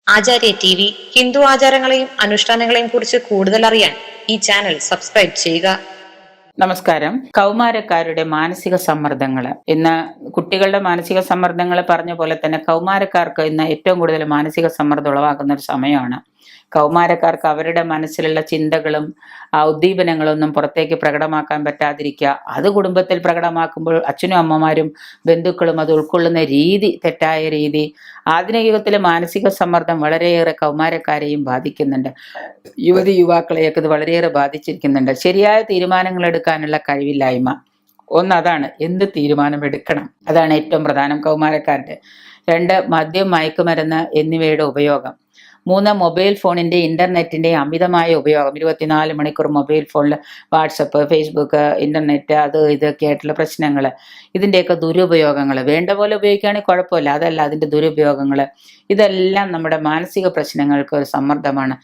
ആചാര്യ TV. Hindu ആചാരങ്ങളെയും അനുഷ്ഠാനങ്ങളെയും കുറിച്ച് കൂടുതൽ അറിയാൻ ഈ ചാനൽ സബ്സ്ക്രൈബ് ചെയ്യുക. നമസ്കാരം. കൗമാരക്കാരുടെ മാനസിക സമ്മർദ്ദങ്ങൾ. ഇന്ന് കുട്ടികളുടെ മാനസിക സമ്മർദ്ദങ്ങൾ പറഞ്ഞ പോലെ തന്നെ കൗമാരക്കാർക്ക് ഇന്ന് ഏറ്റവും കൂടുതൽ മാനസിക സമ്മർദ്ദം ഉളവാക്കുന്ന ഒരു സമയമാണ്. കൗമാരക്കാർക്ക് അവരുടെ മനസ്സിലുള്ള ചിന്തകളും ഉദ്ദീപനങ്ങളൊന്നും പുറത്തേക്ക് പ്രകടമാക്കാൻ പറ്റാതിരിക്കുക, അത് കുടുംബത്തിൽ പ്രകടമാക്കുമ്പോൾ അച്ഛനും അമ്മമാരും ബന്ധുക്കളും അത് ഉൾക്കൊള്ളുന്ന രീതി തെറ്റായ രീതി. ആധുനിക യുഗത്തിലെ മാനസിക സമ്മർദ്ദം വളരെയേറെ കൗമാരക്കാരെയും ബാധിക്കുന്നുണ്ട്. യുവാക്കളെയൊക്കെ ഇത് വളരെയേറെ ബാധിച്ചിരിക്കുന്നുണ്ട്. ശരിയായ തീരുമാനങ്ങൾ എടുക്കാനുള്ള കഴിവില്ലായ്മ അതാണ്. എന്ത് തീരുമാനം എടുക്കണം, അതാണ് ഏറ്റവും പ്രധാനം കൗമാരക്കാരുടെ. 2, മദ്യം, മയക്കുമരുന്ന് എന്നിവയുടെ ഉപയോഗം. 3, മൊബൈൽ ഫോണിന്റെ ഇന്റർനെറ്റിന്റെ അമിതമായ ഉപയോഗം. 24 മണിക്കൂർ മൊബൈൽ ഫോണിൽ വാട്സപ്പ്, ഫേസ്ബുക്ക്, ഇന്റർനെറ്റ്, അത് ഇതൊക്കെ ആയിട്ടുള്ള പ്രശ്നങ്ങൾ, ഇതിന്റെയൊക്കെ ദുരുപയോഗങ്ങൾ. വേണ്ട പോലെ ഉപയോഗിക്കുകയാണെങ്കിൽ കുഴപ്പമില്ല, അതല്ല അതിന്റെ ദുരുപയോഗങ്ങൾ. ഇതെല്ലാം നമ്മുടെ മാനസിക പ്രശ്നങ്ങൾക്ക് ഒരു സമ്മർദ്ദമാണ്.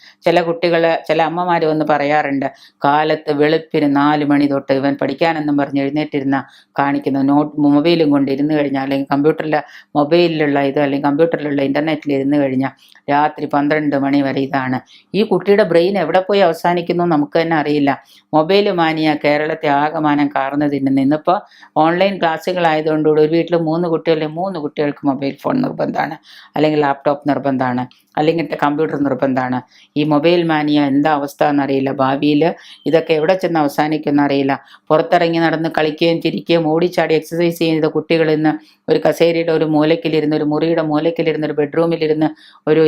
ചില അമ്മമാർ വന്ന് പറയാറുണ്ട്, കാലത്ത് വെളുപ്പിന് 4 മണി തൊട്ട് ഇവൻ പഠിക്കാനെന്നും പറഞ്ഞ് എഴുന്നേറ്റിരുന്ന കാണിക്കുന്ന മൊബൈലും കൊണ്ട് ഇരുന്ന് കഴിഞ്ഞാൽ, അല്ലെങ്കിൽ മൊബൈലിലുള്ള അല്ലെങ്കിൽ കമ്പ്യൂട്ടറിലുള്ള ഇന്റർനെറ്റിൽ ഇരുന്ന് കഴിഞ്ഞാൽ രാത്രി 12 മണി വരെ ഇതാണ്. ഈ കുട്ടിയുടെ ബ്രെയിൻ എവിടെ പോയി അവസാനിക്കുന്നു നമുക്ക് തന്നെ അറിയില്ല. മൊബൈൽ മാനിയ കേരളത്തെ ആകമാനം കാർന്നു തിന്നുന്നു. ഇന്നിപ്പോൾ ഓൺലൈൻ ക്ലാസ്സുകളായതുകൊണ്ട് ഒരു വീട്ടിൽ 3 കുട്ടികളുടെ 3 കുട്ടികൾക്ക് മൊബൈൽ ഫോൺ നിർബന്ധമാണ്, അല്ലെങ്കിൽ ലാപ്ടോപ്പ് നിർബന്ധമാണ്, അല്ലെങ്കിൽ കമ്പ്യൂട്ടർ നിർബന്ധമാണ്. ഈ മൊബൈൽ മാനിയ എന്താ അവസ്ഥ എന്നറിയില്ല. ഭാവിയിൽ ഇതൊക്കെ എവിടെ ചെന്ന് അവസാനിക്കുമെന്ന് അറിയില്ല. പുറത്തിറങ്ങി നടന്ന് കളിക്കുകയും ചിരിക്കുകയും ഓടിച്ചാടി എക്സസൈസ് ചെയ്യുന്ന കുട്ടികൾ ഇന്ന് ഒരു കസേരയുടെ ഒരു മൂലക്കിലിരുന്ന്, ഒരു മുറിയുടെ മൂലക്കിലിരുന്ന്, ഒരു ബെഡ്റൂമിലിരുന്ന്,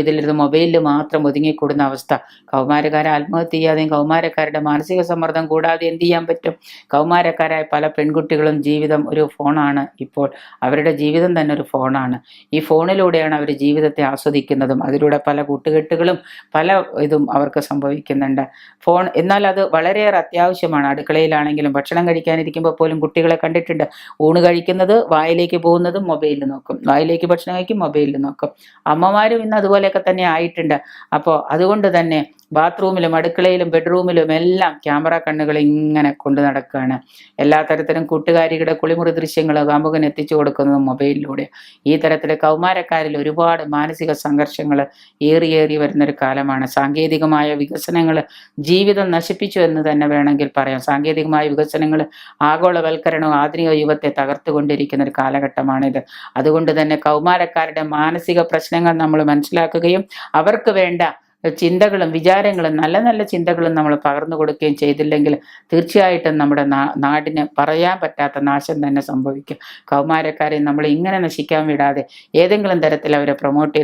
ഇതിലിരുന്ന് മൊബൈലിൽ മാത്രം ഒതുങ്ങിക്കൂടുന്ന അവസ്ഥ. കൗമാരക്കാരെ ആത്മഹത്യ ചെയ്യാതെയും കൗമാരക്കാരുടെ മാനസിക സമ്മർദ്ദം കൂടാതെ എന്ത് ചെയ്യാൻ പറ്റും? കൗമാരക്കാരായ പല പെൺകുട്ടികളും ജീവിതം ഒരു ഫോണാണ്. ഇപ്പോൾ അവരുടെ ജീവിതം തന്നെ ഒരു ഫോണാണ്. ഈ ഫോണിലൂടെയാണ് അവർ ജീവിതത്തെ ആസ്വദിക്കുന്നതും അതിലൂടെ പല കൂട്ടുകെട്ടുകളും പല ഇതും അവർക്ക് സംഭവിക്കുന്നുണ്ട്. ഫോൺ എന്നാൽ അത് വളരെയേറെ അത്യാവശ്യമാണ്. അടുക്കളയിലാണെങ്കിലും ഭക്ഷണം കഴിക്കാനിരിക്കുമ്പോൾ പോലും കുട്ടികളെ കണ്ടിട്ടുണ്ട്, ഊണ് കഴിക്കുന്നത് വായിലേക്ക് പോകുന്നതും മൊബൈലിൽ നോക്കും, വായിലേക്ക് ഭക്ഷണം കഴിക്കും മൊബൈലിൽ നോക്കും. അമ്മമാരും ഇന്ന് അതുപോലെയൊക്കെ തന്നെ ആയിട്ടുണ്ട്. അപ്പോൾ അതുകൊണ്ട് തന്നെ ബാത്റൂമിലും അടുക്കളയിലും ബെഡ്റൂമിലും എല്ലാം ക്യാമറ കണ്ണുകൾ ഇങ്ങനെ കൊണ്ടു നടക്കുകയാണ്. എല്ലാ തരത്തിലും കൂട്ടുകാരികളുടെ കുളിമുറി ദൃശ്യങ്ങൾ കാമുകൻ എത്തിച്ചു കൊടുക്കുന്നത് മൊബൈലിലൂടെ. ഈ തരത്തിലെ കൗമാരക്കാരിൽ ഒരുപാട് മാനസിക സംഘർഷങ്ങൾ ഏറി വരുന്നൊരു കാലമാണ്. സാങ്കേതികമായ വികസനങ്ങൾ ജീവിതം നശിപ്പിച്ചു എന്ന് തന്നെ വേണമെങ്കിൽ പറയാം. സാങ്കേതികമായ വികസനങ്ങൾ ആഗോളവൽക്കരണവും ആധുനിക യുഗത്തെ തകർത്തുകൊണ്ടിരിക്കുന്ന ഒരു കാലഘട്ടമാണിത്. അതുകൊണ്ട് തന്നെ കൗമാരക്കാരുടെ മാനസിക പ്രശ്നങ്ങൾ നമ്മൾ മനസ്സിലാക്കുകയും അവർക്ക് വേണ്ട ചിന്തകളും വിചാരങ്ങളും നല്ല നല്ല ചിന്തകളും നമ്മൾ പകർന്നു കൊടുക്കുകയും ചെയ്തില്ലെങ്കിൽ തീർച്ചയായിട്ടും നമ്മുടെ നാടിന് പറയാൻ പറ്റാത്ത നാശം തന്നെ സംഭവിക്കും. കൗമാരക്കാരെ നമ്മൾ ഇങ്ങനെ നശിക്കാൻ വിടാതെ ഏതെങ്കിലും തരത്തിൽ അവരെ പ്രൊമോട്ട്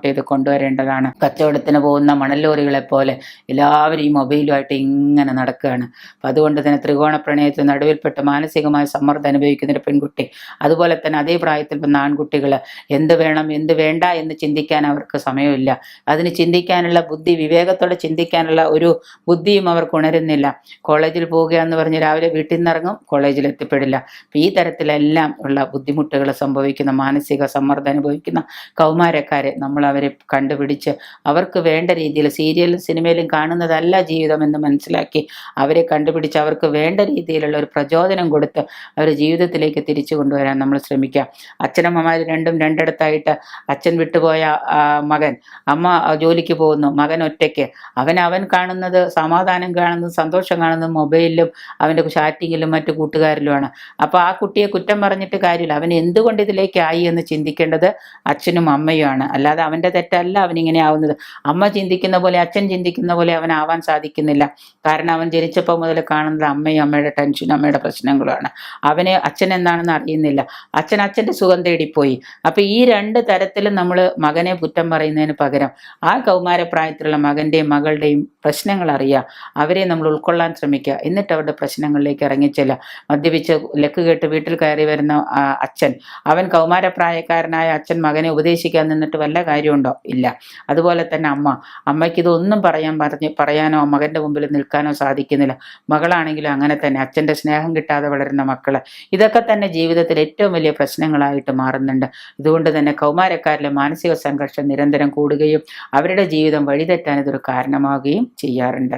ചെയ്ത് കൊണ്ടുവരേണ്ടതാണ്. കച്ചവടത്തിന് പോകുന്ന മണലോറികളെ പോലെ എല്ലാവരും ഈ മൊബൈലുമായിട്ട് ഇങ്ങനെ നടക്കുകയാണ്. അപ്പം അതുകൊണ്ട് തന്നെ ത്രികോണ പ്രണയത്തിൽ നടുവിൽപ്പെട്ട് മാനസികമായ സമ്മർദ്ദം അനുഭവിക്കുന്നൊരു പെൺകുട്ടി, അതുപോലെ തന്നെ അതേ പ്രായത്തിൽ വന്ന ആൺകുട്ടികൾ എന്ത് വേണം എന്ത് വേണ്ട എന്ന് ചിന്തിക്കാൻ അവർക്ക് സമയമില്ല. അതിന് ചിന്തിക്കാനുള്ള വിവേകത്തോടെ ചിന്തിക്കാനുള്ള ഒരു ബുദ്ധിയും അവർക്ക് ഉണരുന്നില്ല. കോളേജിൽ പോവുക എന്ന് പറഞ്ഞ് രാവിലെ വീട്ടിൽ നിന്നിറങ്ങും, കോളേജിൽ എത്തിപ്പെടില്ല. അപ്പം ഈ തരത്തിലെല്ലാം ഉള്ള ബുദ്ധിമുട്ടുകൾ സംഭവിക്കുന്ന, മാനസിക സമ്മർദ്ദം അനുഭവിക്കുന്ന കൗമാരക്കാരെ നമ്മൾ അവരെ കണ്ടുപിടിച്ച് അവർക്ക് വേണ്ട രീതിയിൽ സീരിയലും സിനിമയിലും കാണുന്നതല്ല ജീവിതം എന്ന് മനസ്സിലാക്കി അവരെ കണ്ടുപിടിച്ച് അവർക്ക് വേണ്ട രീതിയിലുള്ള ഒരു പ്രചോദനം കൊടുത്ത് അവർ ജീവിതത്തിലേക്ക് തിരിച്ചു കൊണ്ടുവരാൻ നമ്മൾ ശ്രമിക്കുക. അച്ഛനമ്മമാർ രണ്ടിടത്തായിട്ട് അച്ഛൻ വിട്ടുപോയ മകൻ, അമ്മ ജോലിക്ക് പോകുന്നു, മകൻ ഒറ്റയ്ക്ക്, അവൻ കാണുന്നത് സമാധാനം കാണുന്നത് സന്തോഷം കാണുന്നത് മൊബൈലിലും അവൻ്റെ ചാറ്റിങ്ങിലും മറ്റു കൂട്ടുകാരിലുമാണ്. അപ്പോൾ ആ കുട്ടിയെ കുറ്റം പറഞ്ഞിട്ട് കാര്യമില്ല. അവൻ എന്തുകൊണ്ട് ഇതിലേക്കായി എന്ന് ചിന്തിക്കേണ്ടത് അച്ഛനും അമ്മയുമാണ്. അല്ലാതെ അവൻ്റെ തെറ്റല്ല അവനിങ്ങനെ ആവുന്നത്. അമ്മ ചിന്തിക്കുന്ന പോലെ അച്ഛൻ ചിന്തിക്കുന്ന പോലെ അവനാവാൻ സാധിക്കുന്നില്ല. കാരണം അവൻ ജനിച്ചപ്പോൾ മുതൽ കാണുന്നത് അമ്മയും അമ്മയുടെ ടെൻഷനും അമ്മയുടെ പ്രശ്നങ്ങളുമാണ്. അവന് അച്ഛൻ എന്താണെന്ന് അറിയുന്നില്ല. അച്ഛൻ്റെ സുഖം തേടിപ്പോയി. അപ്പോൾ ഈ 2 തരത്തിലും നമ്മൾ മകനെ കുറ്റം പറയുന്നതിന് പകരം ആ കൗമാരപ്രായത്തിലുള്ള മകൻ്റെയും മകളുടെയും പ്രശ്നങ്ങൾ അറിയുക, അവരെ നമ്മൾ ഉൾക്കൊള്ളാൻ ശ്രമിക്കുക. എന്നിട്ട് അവരുടെ പ്രശ്നങ്ങളിലേക്ക് ഇറങ്ങിച്ചെല്ല. മദ്യപിച്ച് ലക്ക് കേട്ട് വീട്ടിൽ കയറി വരുന്ന അച്ഛൻ, അവൻ കൗമാരപ്രായക്കാരനായ അച്ഛൻ മകനെ ഉപദേശിക്കാൻ നിന്നിട്ട് വല്ല കാര്യമുണ്ടോ? ഇല്ല. അതുപോലെ തന്നെ അമ്മയ്ക്ക് ഇതൊന്നും പറയാനോ മകൻ്റെ മുമ്പിൽ നിൽക്കാനോ സാധിക്കുന്നില്ല. മകളാണെങ്കിലും അങ്ങനെ തന്നെ, അച്ഛൻ്റെ സ്നേഹം കിട്ടാതെ വളരുന്ന മക്കൾ. ഇതൊക്കെ തന്നെ ജീവിതത്തിൽ ഏറ്റവും വലിയ പ്രശ്നങ്ങളായിട്ട് മാറുന്നുണ്ട്. ഇതുകൊണ്ട് തന്നെ കൗമാരക്കാരിലെ മാനസിക സംഘർഷം നിരന്തരം കൂടുകയും അവരുടെ ജീവിതം വഴിതെറ്റാൻ ഇതൊരു കാരണമാവുകയും ചെയ്യാറുണ്ട്.